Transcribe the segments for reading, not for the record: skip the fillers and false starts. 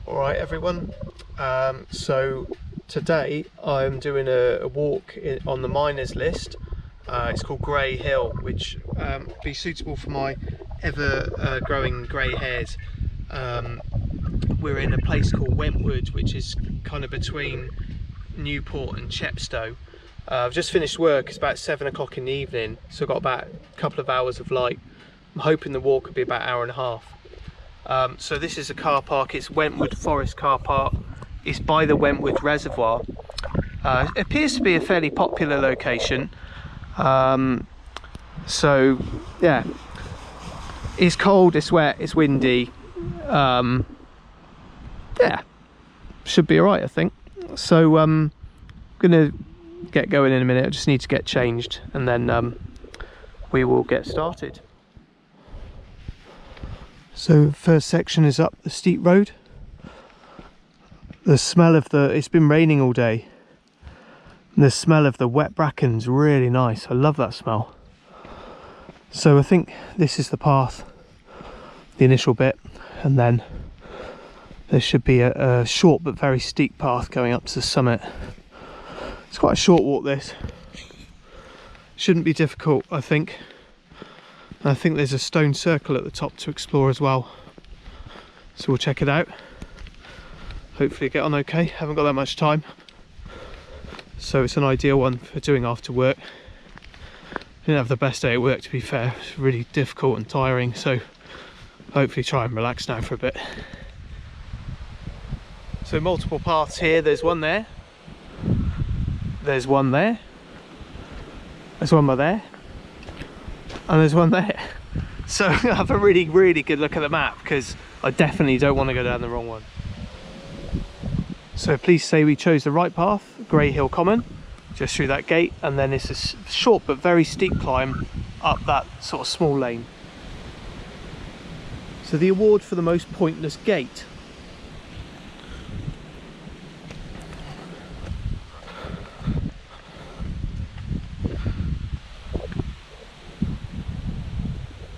Alright everyone, so today I'm doing a walk on the miners list. It's called Grey Hill, which be suitable for my ever growing grey hairs. We're in a place called Wentwood, which is kind of between Newport and Chepstow. I've just finished work. It's about 7 o'clock in the evening, so I've got about a couple of hours of light. I'm hoping the walk will be about an hour and a half. So this is a car park. It's Wentwood Forest car park. It's by the Wentwood Reservoir. It appears to be a fairly popular location. So yeah, it's cold, it's wet, it's windy. Yeah, should be alright I think. So I'm gonna get going in a minute. I just need to get changed and then we will get started. So first section is up the steep road. The smell of it's been raining all day. And the smell of the wet bracken's really nice. I love that smell. So I think this is the path, the initial bit, and then there should be a short but very steep path going up to the summit. It's quite a short walk this. Shouldn't be difficult, I think. I think there's a stone circle at the top to explore as well. So we'll check it out. Hopefully get on okay. Haven't got that much time. So it's an ideal one for doing after work. Didn't have the best day at work, to be fair. It's really difficult and tiring, so hopefully try and relax now for a bit. So multiple paths here. There's one there. There's one there. There's one by there. And there's one there. So have a really good look at the map, because I definitely don't want to go down the wrong one. So please say we chose the right path. Grey Hill Common, just through that gate, and then it's a short but very steep climb up that sort of small lane. So the award for the most pointless gate.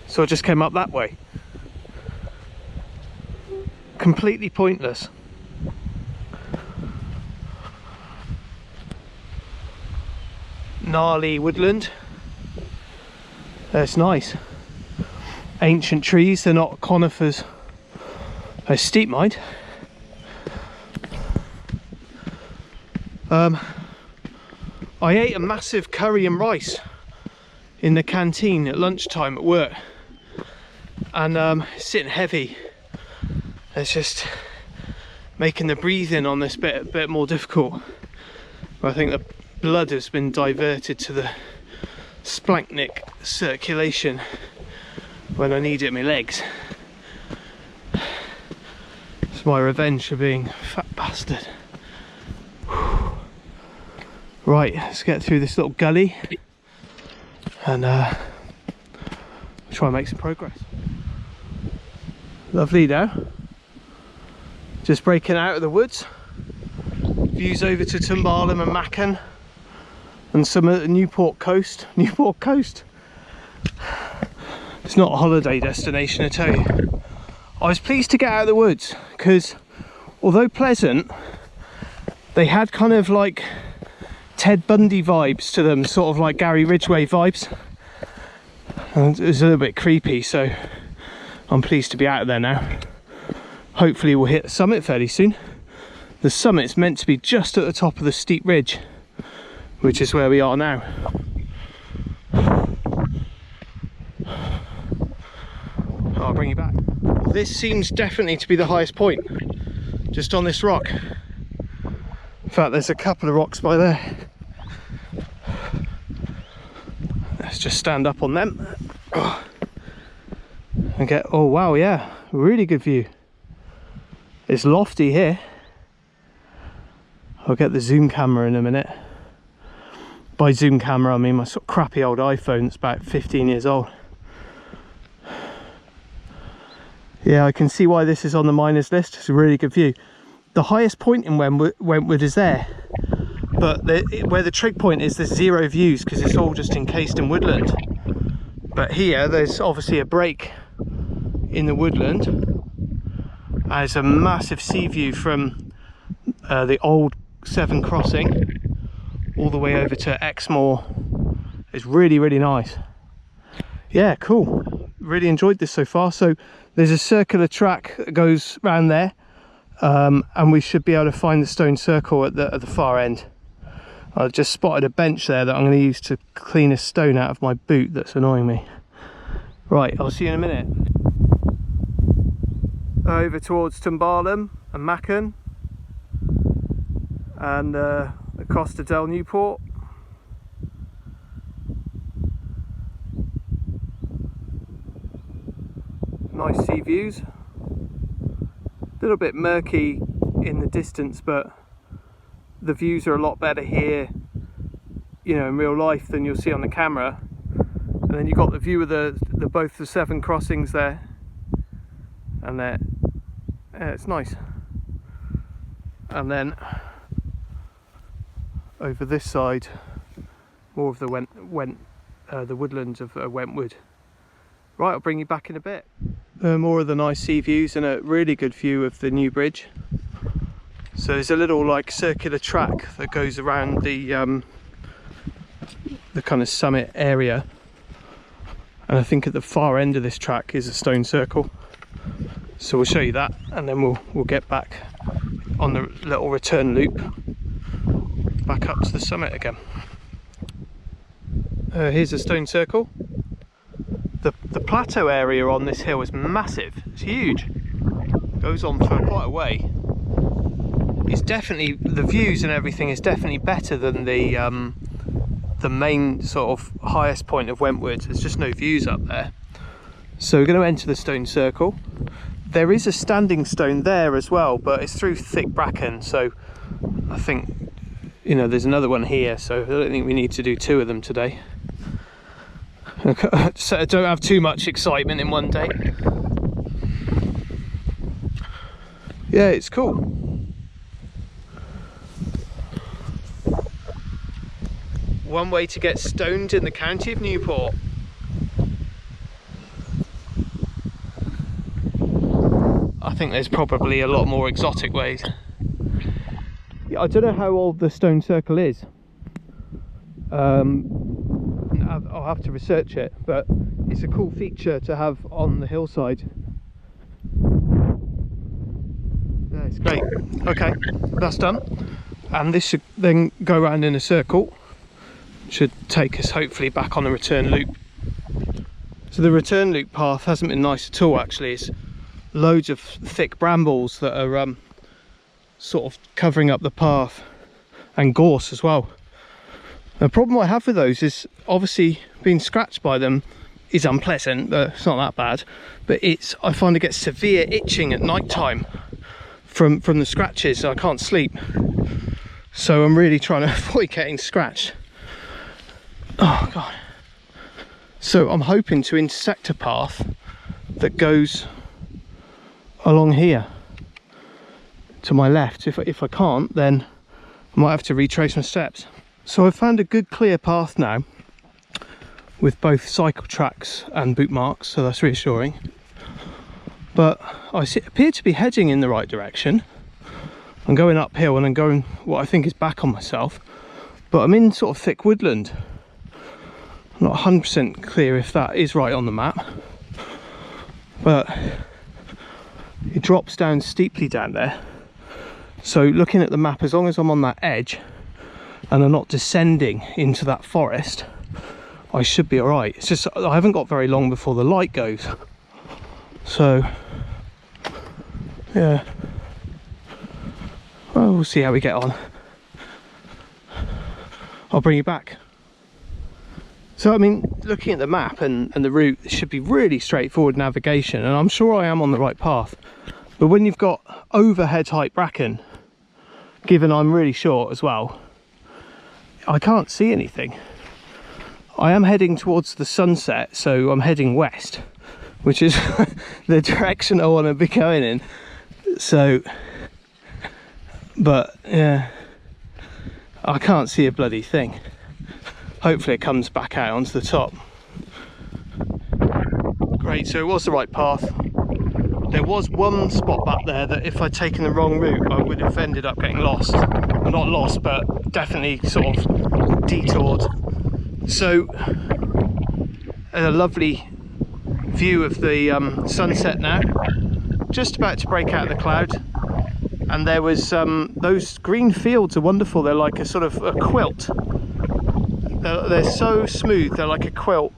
So I just came up that way. Completely pointless. Gnarly woodland. That's nice. Ancient trees, they're not conifers. They're steep, mind. I ate a massive curry and rice in the canteen at lunchtime at work. And sitting heavy, it's just making the breathing on this bit a bit more difficult. I think the blood has been diverted to the splanchnic circulation when I need it in my legs. It's my revenge for being a fat bastard. Right, let's get through this little gully and try and make some progress. Lovely now. Just breaking out of the woods. Views over to Tumbarlam and Macon and some of the Newport coast. Newport coast. It's not a holiday destination, I tell you. I was pleased to get out of the woods because although pleasant, they had kind of like Ted Bundy vibes to them, sort of like Gary Ridgway vibes. And it was a little bit creepy, so I'm pleased to be out of there now. Hopefully we'll hit the summit fairly soon. The summit's meant to be just at the top of the steep ridge, which is where we are now. I'll bring you back. This seems definitely to be the highest point, just on this rock. In fact, there's a couple of rocks by there. Let's just stand up on them. And get, oh wow, yeah, really good view. It's lofty here. I'll get the zoom camera in a minute. By zoom camera I mean my sort of crappy old iPhone that's about 15 years old. Yeah, I can see why this is on the miners list. It's a really good view. The highest point in Wentwood is there, but where the trig point is, there's zero views because it's all just encased in woodland. But here there's obviously a break in the woodland, And it's a massive sea view from the old Severn crossing all the way over to Exmoor. It's really, really nice. Yeah, cool. Really enjoyed this so far. So there's a circular track that goes around there, and we should be able to find the stone circle at the far end. I've just spotted a bench there that I'm going to use to clean a stone out of my boot that's annoying me. Right, I'll see you in a minute. Over towards Tumbalum and Macon and the Costa del Newport. Nice sea views. A little bit murky in the distance, but the views are a lot better here, you know, in real life than you'll see on the camera. And then you've got the view of both the Severn crossings there, and there. Yeah, it's nice. And then over this side, more of the the woodlands of Wentwood. Right, I'll bring you back in a bit. More of the nice sea views and a really good view of the new bridge. So there's a little like circular track that goes around the kind of summit area, and I think at the far end of this track is a stone circle. So we'll show you that, and then we'll get back on the little return loop back up to the summit again. Here's a stone circle. The plateau area on this hill is massive. It's huge. Goes on for quite a way. It's definitely, the views and everything is definitely better than the main sort of highest point of Wentwood. There's just no views up there. So we're going to enter the stone circle. There is a standing stone there as well, but it's through thick bracken, so I think, you know, there's another one here, so I don't think we need to do two of them today. So I don't have too much excitement in one day. Yeah, it's cool. One way to get stoned in the county of Newport. I think there's probably a lot more exotic ways. Yeah, I don't know how old the stone circle is. I'll have to research it, but it's a cool feature to have on the hillside. Yeah, it's great. Okay, that's done. And this should then go around in a circle. Should take us hopefully back on the return loop. So the return loop path hasn't been nice at all actually. It's loads of thick brambles that are sort of covering up the path, and gorse as well. The problem I have with those is obviously being scratched by them is unpleasant, but it's not that bad. But I find I get severe itching at night time from the scratches. I can't sleep, so I'm really trying to avoid getting scratched. Oh god. So I'm hoping to intersect a path that goes along here to my left. If I can't, then I might have to retrace my steps. So I've found a good clear path now with both cycle tracks and boot marks, so that's reassuring. But I appear to be heading in the right direction. I'm going uphill and I'm going what I think is back on myself, but I'm in sort of thick woodland. I'm not 100% clear if that is right on the map, but it drops down steeply down there. So looking at the map, as long as I'm on that edge and I'm not descending into that forest, I should be all right. It's just I haven't got very long before the light goes, so yeah, well, we'll see how we get on. I'll bring you back. So I mean, looking at the map and the route, it should be really straightforward navigation, and I'm sure I am on the right path. But when you've got overhead height bracken, given I'm really short as well, I can't see anything. I am heading towards the sunset, so I'm heading west, which is the direction I want to be going in. So, but yeah, I can't see a bloody thing. Hopefully it comes back out onto the top. Great, so it was the right path. There was one spot back there that if I'd taken the wrong route I would have ended up getting lost. Well, not lost, but definitely sort of detoured. So a lovely view of the sunset now, just about to break out of the cloud. And there was those green fields are wonderful. They're like a sort of a quilt. They're so smooth, they're like a quilt,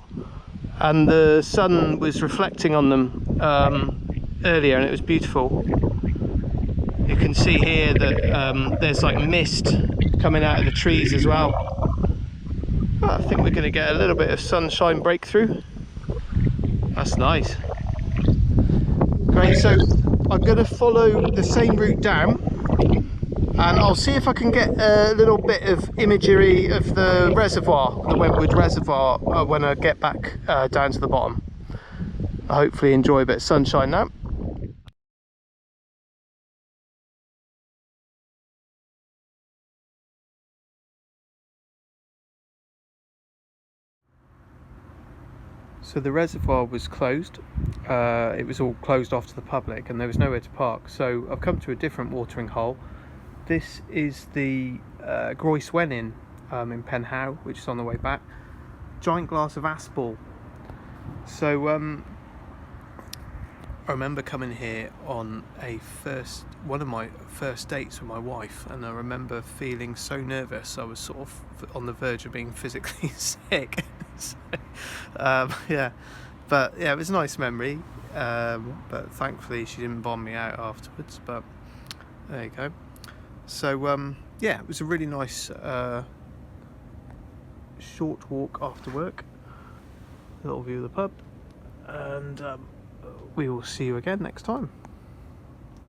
and the sun was reflecting on them earlier and it was beautiful. You can see here that there's like mist coming out of the trees as well. But I think we're going to get a little bit of sunshine breakthrough. That's nice. Great, so I'm going to follow the same route down and I'll see if I can get a little bit of imagery of the reservoir, the Wentwood Reservoir, when I get back down to the bottom. I hopefully enjoy a bit of sunshine now. So the reservoir was closed. It was all closed off to the public and there was nowhere to park. So I've come to a different watering hole. This is the Groes Wen Inn in Penhow, which is on the way back. Giant glass of Aspall. So I remember coming here on one of my first dates with my wife, and I remember feeling so nervous. I was sort of on the verge of being physically sick. So, yeah, but yeah, it was a nice memory. But thankfully she didn't bomb me out afterwards. But there you go. So yeah, it was a really nice short walk after work. A little view of the pub, and we will see you again next time.